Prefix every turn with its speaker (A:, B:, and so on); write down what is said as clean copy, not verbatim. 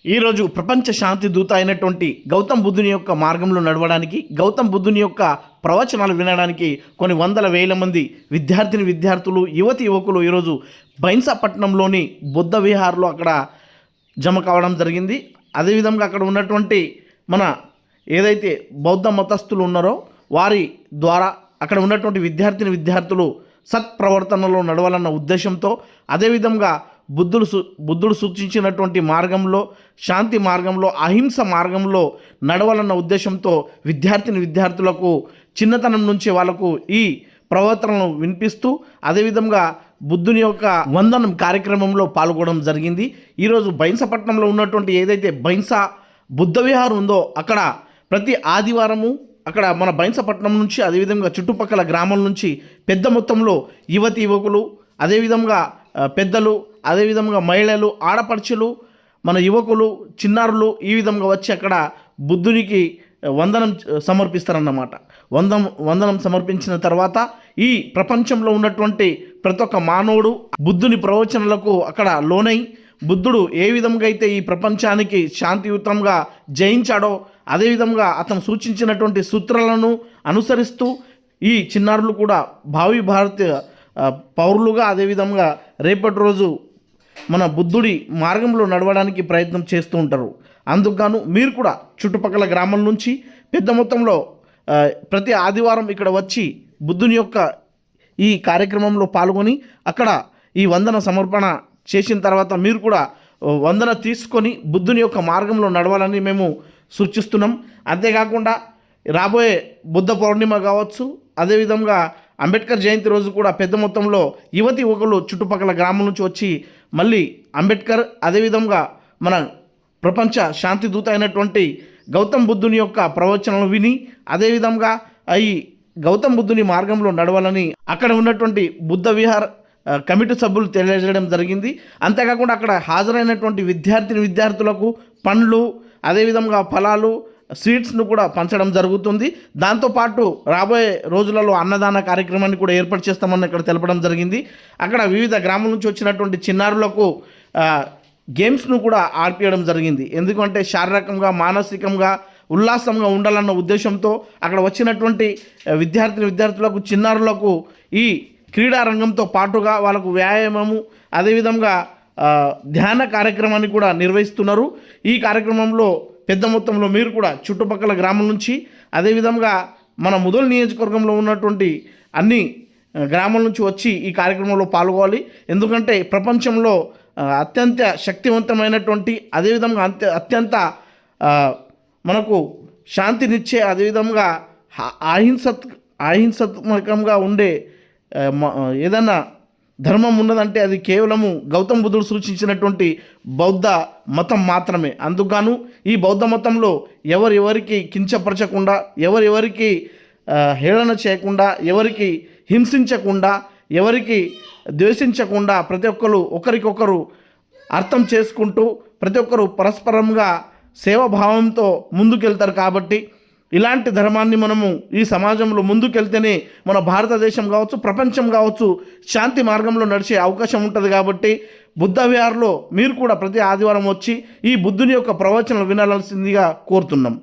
A: ఈరోజు ప్రపంచ శాంతి దూత అయినటువంటి గౌతమ్ బుద్ధుని యొక్క మార్గంలో నడవడానికి, గౌతమ్ బుద్ధుని యొక్క ప్రవచనాలు వినడానికి కొన్ని వందల వేల మంది విద్యార్థులు, యువకులు ఈరోజు బైన్సాపట్నంలోని బుద్ధ విహార్లో అక్కడ జమ కావడం జరిగింది. అదేవిధంగా అక్కడ ఉన్నటువంటి మన ఏదైతే బౌద్ధ మతస్థులు ఉన్నారో వారి ద్వారా అక్కడ ఉన్నటువంటి విద్యార్థులు సత్ప్రవర్తనలో నడవాలన్న ఉద్దేశంతో, అదేవిధంగా బుద్ధుడు సూచించినటువంటి మార్గంలో, శాంతి మార్గంలో, అహింస మార్గంలో నడవాలన్న ఉద్దేశంతో విద్యార్థులకు చిన్నతనం నుంచి వాళ్ళకు ఈ ప్రవర్తనను వినిపిస్తూ, అదేవిధంగా బుద్ధుని యొక్క వందనం కార్యక్రమంలో పాల్గొనడం జరిగింది. ఈరోజు బైన్సాపట్నంలో ఉన్నటువంటి ఏదైతే బైన్సా బుద్ధ విహారం ఉందో అక్కడ ప్రతి ఆదివారము అక్కడ మన బైన్సాపట్నం నుంచి, అదేవిధంగా చుట్టుపక్కల గ్రామాల నుంచి పెద్ద మొత్తంలో యువకులు, అదేవిధంగా పెద్దలు, అదేవిధంగా మహిళలు, ఆడపడుచులు, మన యువకులు, చిన్నారులు ఈ విధంగా వచ్చి అక్కడ బుద్ధునికి వందనం సమర్పిస్తారన్నమాట. వందనం సమర్పించిన తర్వాత ఈ ప్రపంచంలో ఉన్నటువంటి ప్రతి ఒక్క మానవుడు బుద్ధుని ప్రవచనాలకు అక్కడ లోనై, బుద్ధుడు ఏ విధంగా అయితే ఈ ప్రపంచానికి శాంతియుతంగా జయించాడో అదేవిధంగా అతను సూచించినటువంటి సూత్రాలను అనుసరిస్తూ ఈ చిన్నారులు కూడా భావి భారతీయ పౌరులుగా, అదేవిధంగా రేపటి రోజు మన బుద్ధుడి మార్గంలో నడవడానికి ప్రయత్నం చేస్తూ ఉంటారు. అందుకుగాను మీరు కూడా చుట్టుపక్కల గ్రామాల నుంచి పెద్ద మొత్తంలో ప్రతి ఆదివారం ఇక్కడ వచ్చి బుద్ధుని యొక్క ఈ కార్యక్రమంలో పాల్గొని అక్కడ ఈ వందన సమర్పణ చేసిన తర్వాత మీరు కూడా వందన తీసుకొని బుద్ధుని యొక్క మార్గంలో నడవాలని మేము సూచిస్తున్నాం. అంతేకాకుండా రాబోయే బుద్ధ పౌర్ణిమ కావచ్చు, అదేవిధంగా అంబేద్కర్ జయంతి రోజు కూడా పెద్ద మొత్తంలో యువకులు చుట్టుపక్కల గ్రామం నుంచి వచ్చి మళ్ళీ అంబేద్కర్, అదేవిధంగా మన ప్రపంచ శాంతి దూత అయినటువంటి గౌతమ్ బుద్ధుని యొక్క ప్రవచనాలు విని, అదేవిధంగా ఈ గౌతమ్ బుద్ధుని మార్గంలో నడవాలని అక్కడ ఉన్నటువంటి బుద్ధ విహార్ కమిటీ సభ్యులు తెలియజేయడం జరిగింది. అంతేకాకుండా అక్కడ హాజరైనటువంటి విద్యార్థులకు పండ్లు, అదేవిధంగా ఫలాలు, స్వీట్స్ను కూడా పంచడం జరుగుతుంది. దాంతోపాటు రాబోయే రోజులలో అన్నదాన కార్యక్రమాన్ని కూడా ఏర్పాటు చేస్తామని ఇక్కడ తెలపడం జరిగింది. అక్కడ వివిధ గ్రామాల నుంచి వచ్చినటువంటి చిన్నారులకు గేమ్స్ను కూడా ఆడిపించడం జరిగింది. ఎందుకంటే శారీరకంగా, మానసికంగా ఉల్లాసంగా ఉండాలన్న ఉద్దేశంతో అక్కడ వచ్చినటువంటి విద్యార్థులకు, చిన్నారులకు ఈ క్రీడా రంగంతో పాటుగా వాళ్ళకు వ్యాయామము, అదేవిధంగా ధ్యాన కార్యక్రమాన్ని కూడా నిర్వహిస్తున్నారు. ఈ కార్యక్రమంలో పెద్ద మొత్తంలో మీరు కూడా చుట్టుపక్కల గ్రామం నుంచి, అదేవిధంగా మన ముదల్ నియోజకవర్గంలో ఉన్నటువంటి అన్ని గ్రామాల నుంచి వచ్చి ఈ కార్యక్రమంలో పాల్గొవాలి. ఎందుకంటే ప్రపంచంలో అత్యంత శక్తివంతమైనటువంటి, అదేవిధంగా అత్యంత మనకు శాంతినిచ్చే, అదేవిధంగా అహింసాత్మకంగా ఉండే ఏదన్నా ధర్మం ఉన్నదంటే అది కేవలము గౌతమ్ బుద్ధుడు సూచించినటువంటి బౌద్ధ మతం మాత్రమే. అందుకుగాను ఈ బౌద్ధ మతంలో ఎవరికి కించపరచకుండా, ఎవరికి హేళన చేయకుండా, ఎవరికి హింసించకుండా, ఎవరికి ద్వేషించకుండా ప్రతి ఒక్కరు ఒకరికొకరు అర్థం చేసుకుంటూ ప్రతి ఒక్కరు పరస్పరంగా సేవాభావంతో ముందుకెళ్తారు. కాబట్టి ఇలాంటి ధర్మాన్ని మనము ఈ సమాజంలో ముందుకెళ్తేనే మన భారతదేశం కావచ్చు, ప్రపంచం కావచ్చు శాంతి మార్గంలో నడిచే అవకాశం ఉంటుంది. కాబట్టి బుద్ధ విహార్లో మీరు కూడా ప్రతి ఆదివారం వచ్చి ఈ బుద్ధుని యొక్క ప్రవచనాలు వినాల్సిందిగా కోరుతున్నాం.